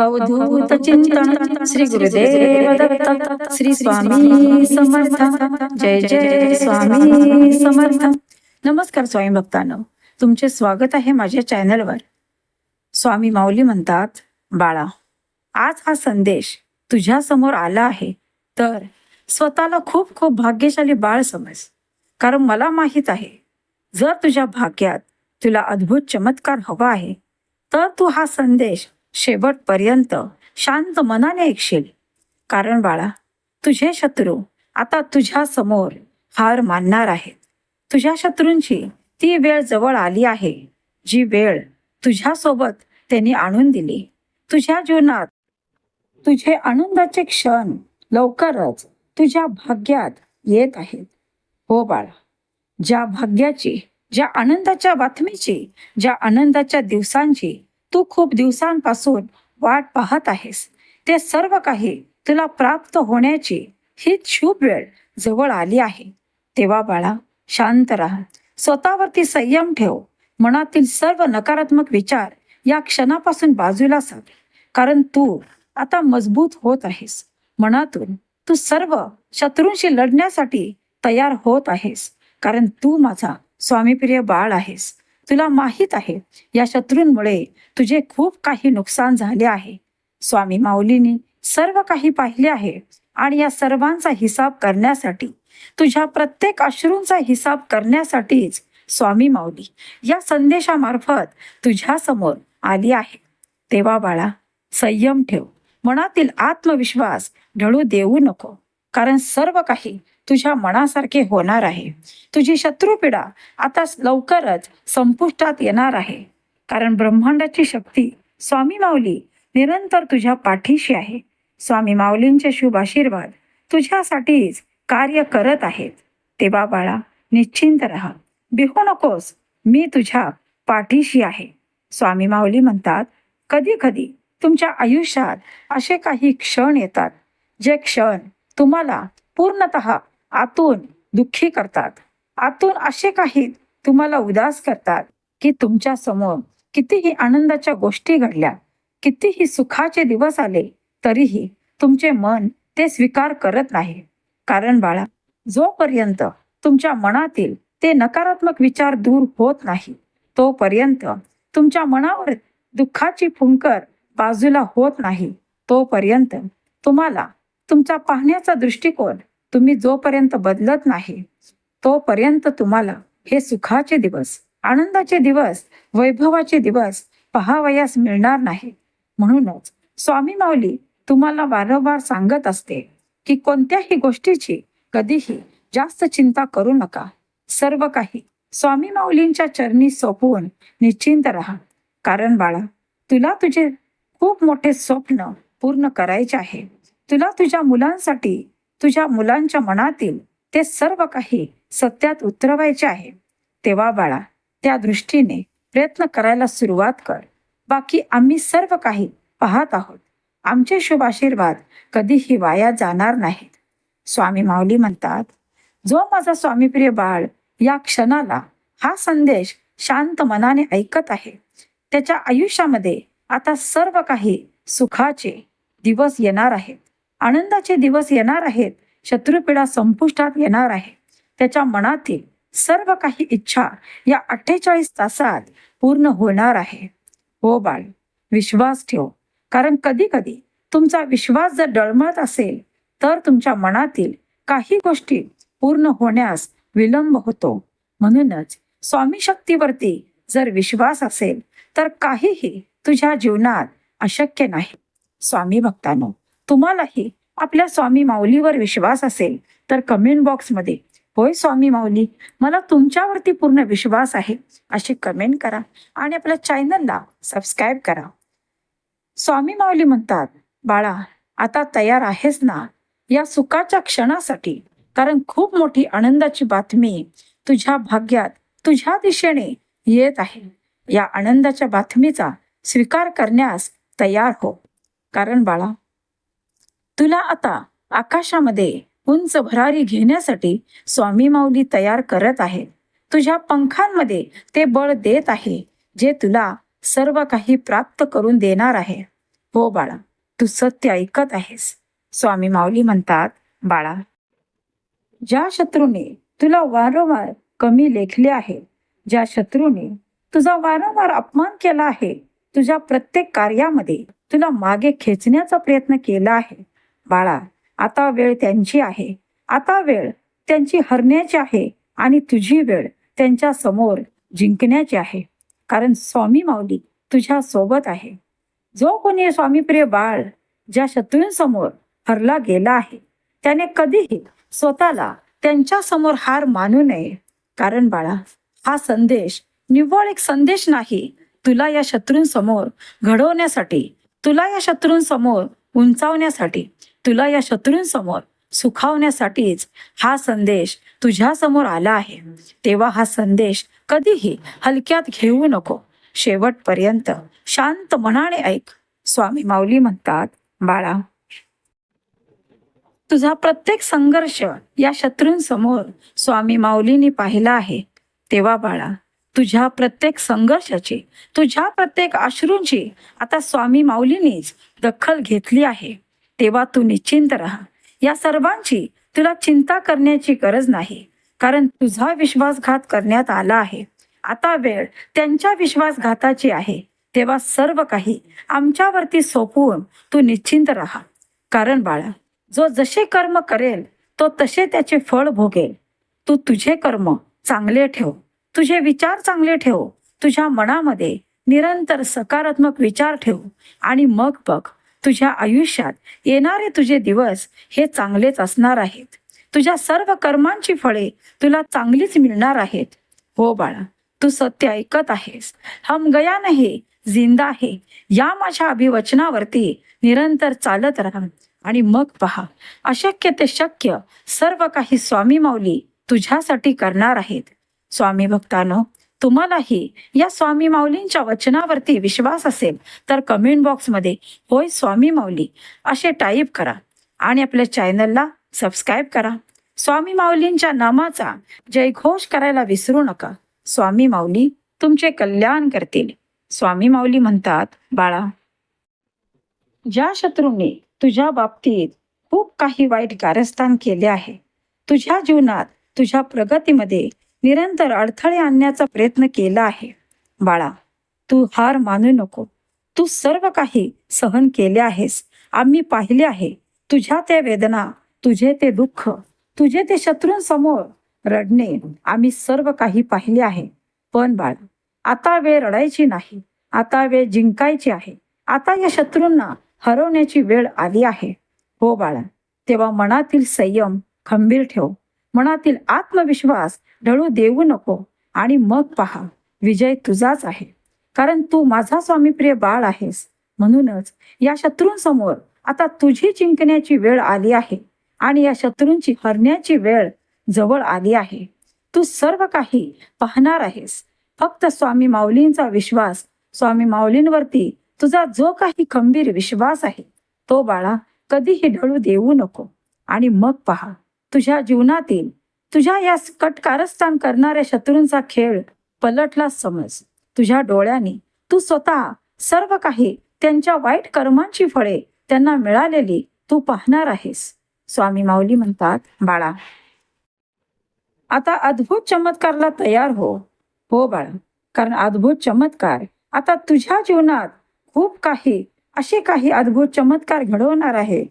अवधूत चिंतन श्री गुरुदेव दत्त श्री स्वामी समर्थ. जय जय स्वामी समर्थ. नमस्कार स्वामी भक्तांनो, तुमचे स्वागत आहे माझ्या चॅनलवर. स्वामी माऊली म्हणतात, बाळा, आज हा संदेश तुझ्या समोर आला आहे तर स्वतःला खूप खूप भाग्यशाली बाळ समज. कारण मला माहित आहे, जर तुझ्या भाग्यात तुला अद्भुत चमत्कार हवा आहे तर तू हा संदेश शेवटपर्यंत शांत मनाने ऐकशील. कारण बाळा, तुझे शत्रू आता तुझ्या समोर हार मानणार आहेत. तुझ्या शत्रूंची ती वेळ जवळ आली आहे, जी वेळ तुझ्यासोबत त्यांनी आणून दिली. तुझ्या जीवनात तुझे आनंदाचे क्षण लवकरच तुझ्या भाग्यात येत आहेत. हो बाळा, ज्या भाग्याची, ज्या आनंदाच्या बातमीची, ज्या आनंदाच्या दिवसांची तू खूप दिवसांपासून वाट पाहत आहेस, ते सर्व काही तुला प्राप्त होण्याची ही शुभ वेळ जवळ आली आहे. तेव्हा बाळा, शांत राहा, स्वतःवरती संयम ठेव. मनातील सर्व नकारात्मक विचार या क्षणापासून बाजूला सार. कारण तू आता मजबूत होत आहेस. मनातून तू सर्व शत्रूंशी लढण्यासाठी तयार होत आहेस. कारण तू माझा स्वामीप्रिय बाळ आहेस. तुला माहित आहे, या शत्रूंमुळे तुझे खूप काही नुकसान झाले आहे. स्वामी माऊलींनी सर्व काही पाहिले आहे आणि या सर्वांचा हिसाब करण्यासाठी, तुझ्या प्रत्येक अश्रूंचा हिसाब करण्यासाठीच स्वामी माऊली या संदेशामार्फत तुझ्या समोर आली आहे. तेव्हा बाळा, संयम ठेव. मनातील आत्मविश्वास ढळू देऊ नको. कारण सर्व काही तुझ्या मनासारखे होणार आहे. तुझी शत्रुपीडा आता लवकरच संपुष्टात येणार आहे. कारण ब्रह्मांडाची शक्ती स्वामी माऊली निरंतर तुझ्या पाठीशी आहे. स्वामी माऊलींचे शुभ आशीर्वाद तुझ्यासाठीच कार्य करत आहेत. तेव्हा बाळा, निश्चिंत राहा, भिवू नकोस, मी तुझ्या पाठीशी आहे. स्वामी माऊली म्हणतात, कधी कधी तुमच्या आयुष्यात असे काही क्षण येतात, जे क्षण तुम्हाला पूर्णतः आतून दुःखी करतात. आतून असे काही तुम्हाला उदास करतात की तुमच्या समोर कितीही आनंदाच्या गोष्टी घडल्या, कितीही सुखाचे दिवस आले, तरीही तुमचे मन ते स्वीकार करत नाही. कारण बाळा, जोपर्यंत तुमच्या मनातील ते नकारात्मक विचार दूर होत नाही, तोपर्यंत तुमच्या मनावर दुःखाची फुंकर बाजूला होत नाही, तोपर्यंत तुम्हाला तुमचा पाहण्याचा दृष्टिकोन तुम्ही जोपर्यंत बदलत नाही, तोपर्यंत तुम्हाला हे सुखाचे दिवस, आनंदाचे दिवस, वैभवाचे दिवस पहावयास मिळणार नाही. म्हणूनच स्वामी माऊली तुम्हाला वारंवार सांगत असते की कोणत्याही गोष्टीची कधीही जास्त चिंता करू नका. सर्व काही स्वामी माऊलींच्या चरणी सोपवून निश्चिंत राहा. कारण बाळा, तुला तुझे खूप मोठे स्वप्न पूर्ण करायचे आहे. तुला तुझ्या मुलांसाठी, तुझ्या मुलांच्या मनातील ते सर्व काही सत्यात उतरवायचे आहे. तेव्हा बाळा, त्या दृष्टीने प्रयत्न करायला सुरुवात कर. बाकी आम्ही सर्व काही पाहत आहोत. आमचे शुभ आशीर्वाद कधीही वाया जाणार नाहीत. स्वामी माऊली म्हणतात, जो माझा स्वामीप्रिय बाळ या क्षणाला हा संदेश शांत मनाने ऐकत आहे, त्याच्या आयुष्यामध्ये आता सर्व काही सुखाचे दिवस येणार आहेत, आनंदाचे दिवस येणार आहेत. शत्रुपीडा संपुष्टात येणार आहे. त्याच्या मनातील सर्व काही इच्छा या 48 तासात पूर्ण होणार आहे. हो बाळ, विश्वास ठेव. कारण कधी कधी तुमचा विश्वास जर डळमळत असेल तर तुमच्या मनातील काही गोष्टी पूर्ण होण्यास विलंब होतो. म्हणूनच स्वामी शक्तीवरती जर विश्वास असेल तर काहीही तुझ्या जीवनात अशक्य नाही. स्वामी भक्तांनो, तुम्हालाही आपल्या स्वामी माऊलीवर विश्वास असेल तर कमेंट बॉक्समध्ये होय स्वामी माऊली, मला तुमच्यावरती पूर्ण विश्वास आहे अशी कमेंट करा आणि आपल्या चॅनलला सबस्क्राईब करा. स्वामी माऊली म्हणतात, बाळा, आता तयार आहेस ना या सुखाच्या क्षणासाठी? कारण खूप मोठी आनंदाची बातमी तुझ्या भाग्यात, तुझ्या दिशेने येत आहे. या आनंदाच्या बातमीचा स्वीकार करण्यास तयार हो. कारण बाळा, तुला आता आकाशामध्ये उंच भरारी घेण्यासाठी स्वामी माऊली तयार करत आहे. तुझ्या पंखांमध्ये ते बळ देत आहे, जे तुला सर्व काही प्राप्त करून देणार आहे. हो बाळा, तू सत्य ऐकत आहेस. स्वामी माऊली म्हणतात, बाळा, ज्या शत्रूने तुला वारंवार कमी लेखले आहे, ज्या शत्रूने तुझा वारंवार अपमान केला आहे, तुझ्या प्रत्येक कार्यामध्ये तुला मागे खेचण्याचा प्रयत्न केला आहे, बाळा, आता वेळ त्यांची आहे. आता वेळ त्यांची हरण्याची आहे आणि तुझी वेळ त्यांच्या समोर जिंकण्याची आहे. कारण स्वामी माऊली तुझ्या सोबत आहे. जो कोणी स्वामीप्रिय बाळ ज्या शत्रूंसमोर हरला गेला आहे, त्याने कधीही स्वतःला त्यांच्या समोर हार मानू नये. कारण बाळा, हा संदेश निव्वळ एक संदेश नाही. तुला या शत्रूंसमोर घडवण्यासाठी, तुला या शत्रूंसमोर उंचावण्यासाठी, तुला या शत्रूंसमोर सुखावण्यासाठीच हा संदेश तुझ्या समोर आला आहे. तेव्हा हा संदेश कधीही हलक्यात घेऊ नको. शेवटपर्यंत शांत मनाने ऐक. स्वामी माऊली म्हणतात, बाळा, तुझा प्रत्येक संघर्ष या शत्रूंसमोर स्वामी माऊलींनी पाहिला आहे. तेव्हा बाळा, तुझ्या प्रत्येक संघर्षाची, तुझ्या प्रत्येक अश्रूंची आता स्वामी माऊलींनीच दखल घेतली आहे. तेव्हा तू निश्चिंत राहा. या सर्वांची तुला चिंता करण्याची गरज नाही. कारण तुझा विश्वासघात करण्यात आला आहे. आता वेळ त्यांच्या विश्वासघाताची आहे. तेव्हा सर्व काही आमच्यावरती सोपवून तू निश्चिंत राहा. कारण बाळा, जो जसे कर्म करेल तो तसे त्याचे फळ भोगेल. तू तुझे कर्म चांगले ठेव, तुझे विचार चांगले ठेव, तुझ्या मनामध्ये निरंतर सकारात्मक विचार ठेव आणि मग बघ, तुझ्या आयुष्यात येणारे तुझे दिवस हे चांगलेच असणार आहेत. तुझ्या सर्व कर्मांची फळे तुला चांगलीच मिळणार आहेत. हो बाळा, तू सत्य ऐकत आहेस. हम गया नाही, जिंदा आहे या माझ्या अभिवचनावरती निरंतर चालत राहा आणि मग पहा, अशक्य ते शक्य सर्व काही स्वामी माऊली तुझ्यासाठी करणार आहेत. स्वामी भक्तांनो, तुम्हालाही या स्वामी माऊलींच्या वचनावरती विश्वास असेल तर कमेंट बॉक्समध्ये होय स्वामी माऊली असे टाईप करा आणि आपल्या चॅनलला सबस्क्राईब करा. स्वामी माऊलींच्या नामाचा जयघोष करायला विसरू नका. स्वामी माऊली तुमचे कल्याण करतील. स्वामी माऊली म्हणतात, बाळा, ज्या शत्रूंनी तुझ्या बाबतीत खूप काही वाईट कारस्थान केले आहे, तुझ्या जीवनात, तुझ्या प्रगतीमध्ये निरंतर अडथळे आणण्याचा प्रयत्न केला आहे, बाळा, तू हार मानू नको. तू सर्व काही सहन केले आहेस. आम्ही पाहिले आहे तुझ्या त्या वेदना, तुझे ते दुःख, तुझे ते शत्रूंसमोर रडणे आम्ही सर्व काही पाहिले आहे. पण बाळा, आता वेळ रडायची नाही. आता वेळ जिंकायची आहे. आता या शत्रूंना हरवण्याची वेळ आली आहे. हो बाळा, तेव्हा मनातील संयम खंबीर ठेव. मनातील आत्मविश्वास ढळू देऊ नको आणि मग पहा, विजय तुझाच आहे. कारण तू माझा स्वामीप्रिय बाळ आहेस. म्हणूनच या शत्रूंसमोर आता तुझी जिंकण्याची वेळ आली आहे आणि या शत्रूंची हरण्याची वेळ जवळ आली आहे. तू सर्व काही पाहणार आहेस. फक्त स्वामी माऊलींचा विश्वास, स्वामी माऊलींवरती तुझा जो काही खंबीर विश्वास आहे तो बाळा कधीही ढळू देऊ नको. आणि मग पहा, तुझ्या जीवनातील तुझ्या या कटकारस्थान करणाऱ्या शत्रूंचा खेळ पलटला समज. तुझ्या डोळ्यांनी तू स्वतः सर्व काही त्यांच्या वाईट कर्मांची फळे त्यांना मिळालेली तू पाहणार आहेस. स्वामी माऊली म्हणतात, बाळा, आता अद्भुत चमत्कारला तयार हो. हो बाळा, कारण अद्भुत चमत्कार आता तुझ्या जीवनात खूप काही असे काही अद्भुत चमत्कार घडवणार आहे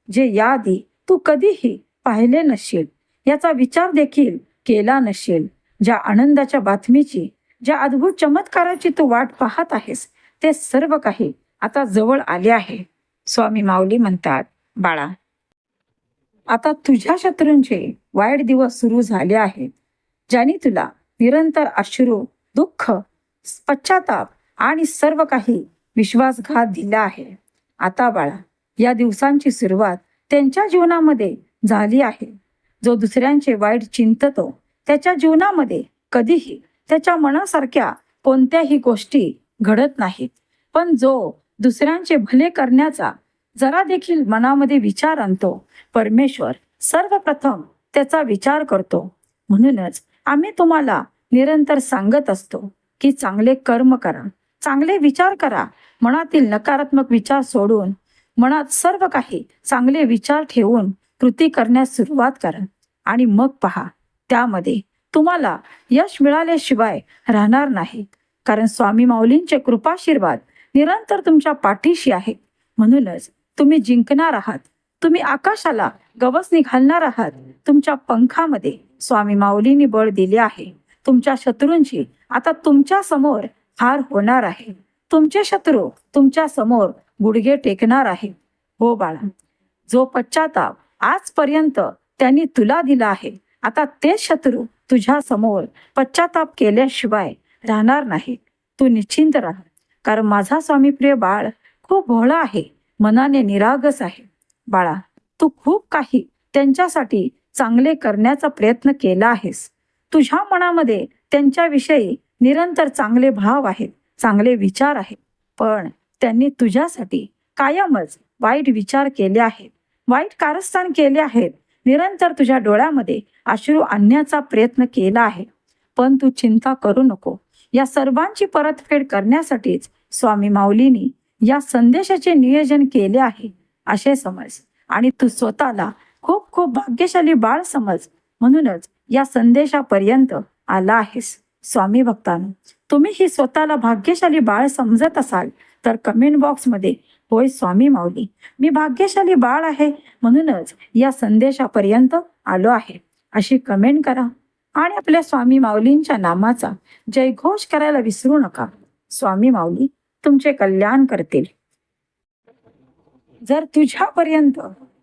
जे याआधी तू कधीही पाहिले नसशील, याचा विचार देखील केला नसशील. ज्या आनंदाच्या बातमीची, ज्या अद्भुत चमत्काराची तू वाट पाहत आहेस ते सर्व काही आता जवळ आले आहे. स्वामी माऊली म्हणतात, बाळा, आता तुझ्या शत्रूंचे वाईट दिवस सुरू झाले आहेत, ज्यांनी तुला निरंतर अश्रू, दुःख, पश्चाताप आणि सर्व काही विश्वासघात दिला आहे. आता बाळा, या दिवसांची सुरुवात त्यांच्या जीवनामध्ये झाली आहे. जो दुसऱ्यांचे वाईट चिंततो त्याच्या जीवनामध्ये कधीही त्याच्या मनासारख्या कोणत्याही गोष्टी घडत नाहीत. पण जो दुसऱ्यांचे भले करण्याचा जरा देखील मनामध्ये विचार आणतो, परमेश्वर सर्वप्रथम त्याचा विचार करतो. म्हणूनच आम्ही तुम्हाला निरंतर सांगत असतो की चांगले कर्म करा, चांगले विचार करा मनातील नकारात्मक विचार सोडून मनात सर्व काही चांगले विचार ठेवून कृती करण्यास सुरुवात करा. आणि मग पहा, त्यामध्ये तुम्हाला यश मिळाल्याशिवाय राहणार नाही. कारण स्वामी माऊलींचे कृपाशीर्वाद निरंतर तुमच्या पाठीशी आहे. म्हणूनच तुम्ही जिंकणार आहात. तुम्ही आकाशाला गवसणी घालणार आहात. तुमच्या पंखामध्ये स्वामी माऊलींनी बळ दिले आहे. तुमच्या शत्रूंची आता तुमच्या समोर हार होणार आहे. तुमचे शत्रू तुमच्या समोर गुडघे टेकणार आहे. हो बाळा, जो पश्चाताप आजपर्यंत त्यांनी तुला दिला आहे, आता तेच शत्रू तुझ्या समोर पश्चाताप केल्याशिवाय राहणार नाही. तू निश्चिंत राहा. कारण माझा स्वामी प्रिय बाळ खूप भोळा आहे, मनाने निरागस आहे. बाळा, तू खूप काही त्यांच्यासाठी चांगले करण्याचा प्रयत्न केला आहेस. तुझ्या मनामध्ये त्यांच्याविषयी निरंतर चांगले भाव आहेत, चांगले विचार आहेत. पण त्यांनी तुझ्यासाठी कायमच वाईट विचार केले आहेत, वाईट कारस्थान केले आहेत. निरंतर तुझ्या डोळ्यामध्ये अश्रू आणण्याचा प्रयत्न केला आहे. पण तू चिंता करू नको. या सर्वांची परतफेड करण्यासाठीच स्वामी माऊलींनी या संदेशाचे नियोजन केले आहे असे समज. आणि तू स्वतःला खूप खूप भाग्यशाली बाळ समज. म्हणूनच या संदेशापर्यंत आला आहेस. स्वामी भक्तांनो, तुम्ही ही स्वतःला भाग्यशाली बाळ समजत असाल तर कमेंट बॉक्समध्ये होय स्वामी माऊली, मी भाग्यशाली बाळ आहे, म्हणूनच या संदेशापर्यंत आलो आहे अशी कमेंट करा. आणि आपल्या स्वामी माऊलींच्या नामाचा जयघोष करायला विसरू नका. स्वामी माऊली तुमचे कल्याण करतील. जर तुझ्यापर्यंत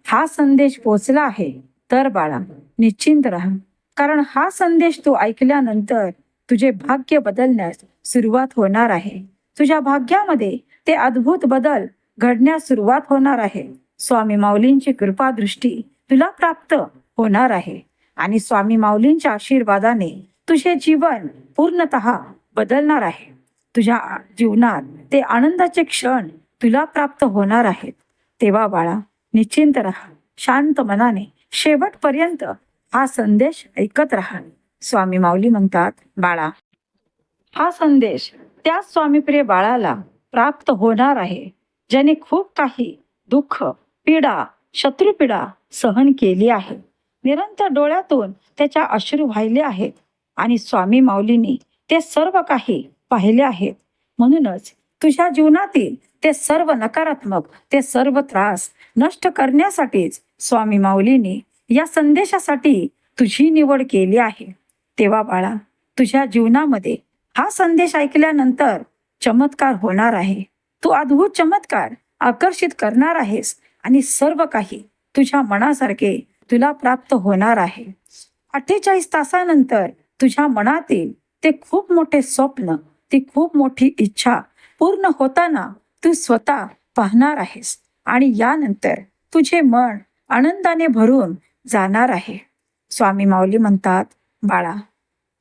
हा संदेश पोचला आहे तर बाळा निश्चिंत राहा. कारण हा संदेश तू ऐकल्यानंतर तुझे भाग्य बदलण्यास सुरुवात होणार आहे. तुझ्या भाग्यामध्ये ते अद्भुत बदल घडण्यास सुरुवात होणार आहे. स्वामी माऊलींची कृपा दृष्टी तुला प्राप्त होणार आहे. आणि स्वामी माऊलींच्या आशीर्वादाने तुझे जीवन पूर्णतः बदलणार आहे. तुझ्या जीवनात ते आनंदाचे क्षण तुला प्राप्त होणार आहेत. तेव्हा बाळा निश्चिंत राहा. शांत मनाने शेवटपर्यंत हा संदेश ऐकत राहा. स्वामी माऊली म्हणतात, बाळा, हा संदेश त्या स्वामीप्रिय बाळाला प्राप्त होणार आहे ज्याने खूप काही दुःख, पीडा, शत्रुपीडा सहन केली आहे. निरंतर डोळ्यातून त्याच्या अश्रू वाहिले आहेत आणि स्वामी माऊलींनी ते सर्व काही पाहिले आहेत. म्हणूनच तुझ्या जीवनातील ते सर्व नकारात्मक, ते सर्व त्रास नष्ट करण्यासाठीच स्वामी माऊलींनी या संदेशासाठी तुझी निवड केली आहे. तेव्हा बाळा, तुझ्या जीवनामध्ये हा संदेश ऐकल्यानंतर चमत्कार होणार आहे. तू अद्भुत चमत्कार आकर्षित करणार आहेस आणि सर्व काही तुझ्या मनासारखे तुला प्राप्त होणार आहे. 48 तासानंतर तुझ्या मनातील ते खूप मोठे स्वप्न, ती खूप मोठी इच्छा पूर्ण होताना तू स्वतः पाहणार आहेस. आणि यानंतर तुझे मन आनंदाने भरून जाणार आहे. स्वामी माऊली म्हणतात, बाळा,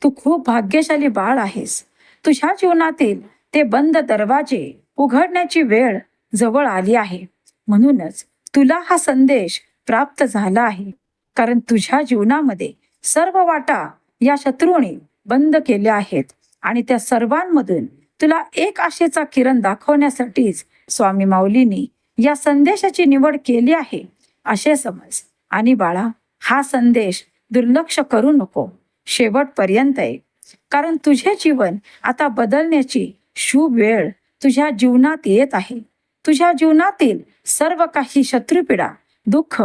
तू खूप भाग्यशाली बाळ आहेस. तुझ्या जीवनातील ते बंद दरवाजे उघडण्याची वेळ जवळ आली आहे. म्हणूनच तुला हा संदेश प्राप्त झाला आहे. कारण तुझ्या जीवनामध्ये सर्व वाटा या शत्रूने बंद केल्या आहेत आणि त्या सर्वांमधून तुला एक आशेचा किरण दाखवण्यासाठीच स्वामी माऊलींनी या संदेशाची निवड केली आहे असे समज. आणि बाळा, हा संदेश दुर्लक्ष करू नको. शेवटपर्यंत आहे. कारण तुझे जीवन आता बदलण्याची शुभ वेळ तुझ्या जीवनात येत आहे. तुझ्या जीवनातील सर्व काही शत्रुपीडा, दुःख,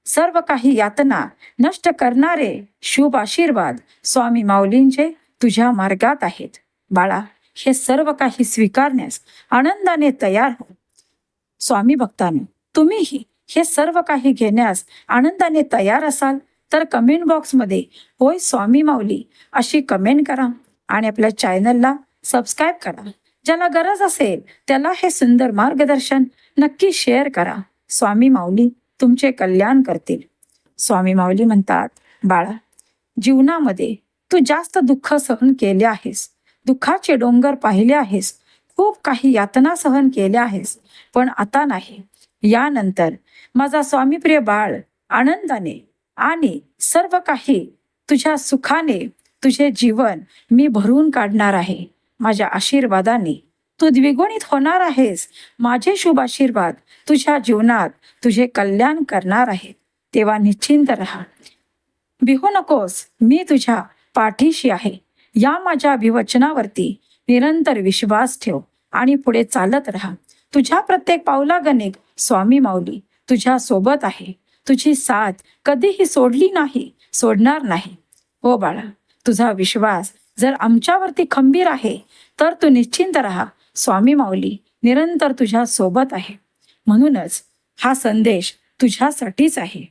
सर्व काही यातना नष्ट करणारे शुभ आशीर्वाद स्वामी माऊलींचे तुझ्या मार्गात आहेत. बाळा, हे सर्व काही स्वीकारण्यास आनंदाने तयार हो. स्वामी भक्तांनो, तुम्हीही हे सर्व काही घेण्यास आनंदाने तयार असाल तर कमेंट बॉक्समध्ये होय स्वामी माऊली अशी कमेंट करा आणि आपल्या चॅनलला सबस्क्राईब करा. ज्याला गरज असेल त्याला हे सुंदर मार्गदर्शन नक्की शेअर करा. स्वामी माऊली तुमचे कल्याण करतील. स्वामी माऊली म्हणतात, बाळा, जीवनामध्ये तू जास्त दुःख सहन केले आहेस, दुःखाचे डोंगर पाहिले आहेस, खूप काही यातना सहन केल्या आहेस. पण आता नाही. यानंतर माझा स्वामीप्रिय बाळ आनंदाने आणि सर्व काही तुझ्या सुखाने तुझे जीवन मी भरून काढणार आहे. माझ्या आशीर्वादाने तू द्विगुणित होणार आहेस. माझे शुभ आशीर्वाद तुझ्या जीवनात तुझे कल्याण करणार आहे. तेव्हा निश्चिंत राहा, भिवू नकोस, मी तुझ्या पाठीशी आहे. या माझ्या अभिवचनावरती निरंतर विश्वास ठेव आणि पुढे चालत राहा. तुझ्या प्रत्येक पावलागणिक स्वामी माऊली तुझ्या सोबत आहे. तुझी साथ कधीही सोडली नाही, सोडणार नाही. हो बाळा, तुझा विश्वास जर आमच्यावरती खंबीर आहे तर तू निश्चिंत राहा. स्वामी माऊली निरंतर तुझ्या सोबत आहे. म्हणूनच हा संदेश तुझ्यासाठीच आहे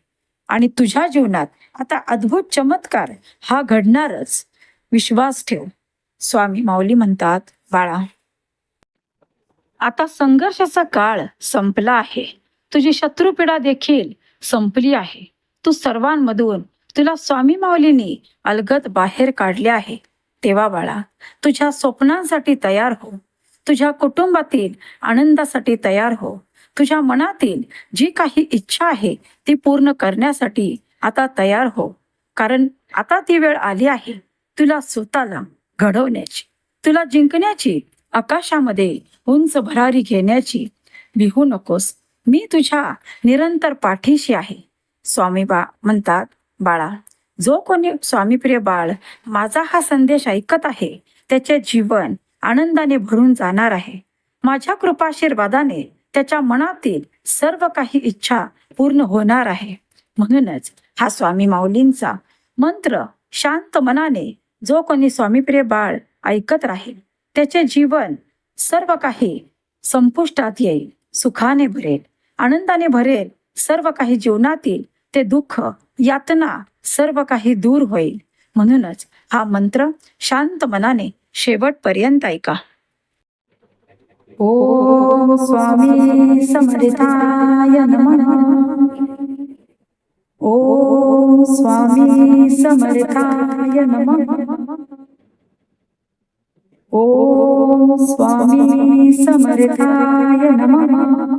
आणि तुझ्या जीवनात आता अद्भुत चमत्कार हा घडणारच. विश्वास ठेव. स्वामी माऊली म्हणतात, बाळा, आता संघर्षाचा काळ संपला आहे. तुझी शत्रुपीडा देखील संपली आहे. तू सर्वांमधून तुला स्वामी माऊलींनी अलगद बाहेर काढले आहे. तेव्हा बाळा, तुझ्या स्वप्नांसाठी तयार हो. तुझ्या कुटुंबातील आनंदासाठी तयार हो. तुझ्या मनातील जी काही इच्छा आहे ती पूर्ण करण्यासाठी आता तयार हो. कारण आता ती वेळ आली आहे तुला स्वतःला घडवण्याची, तुला जिंकण्याची, आकाशामध्ये उंच भरारी घेण्याची. भिवू नकोस, मी तुझ्या निरंतर पाठीशी आहे. स्वामी म्हणतात, बाळा, जो कोणी स्वामीप्रिय बाळ माझा हा संदेश ऐकत आहे त्याचे जीवन आनंदाने भरून जाणार आहे. माझ्या कृपाशीर्वादाने त्याच्या मनातील सर्व काही इच्छा पूर्ण होणार आहे. म्हणूनच हा स्वामी माऊलींचा मंत्र शांत मनाने जो कोणी स्वामीप्रिय बाळ ऐकत राहील त्याचे जीवन सर्व काही संपुष्टात येईल, सुखाने भरेल, आनंदाने भरेल. सर्व काही जीवनातील ते दुःख, यातना सर्व काही दूर होईल. म्हणूनच हा मंत्र शांत मनाने शेवटपर्यंत ऐका. ओम स्वामी समर्थाय नमः. ओम स्वामी समर्थाय नमः. ओम स्वामी समर्थाय नमः.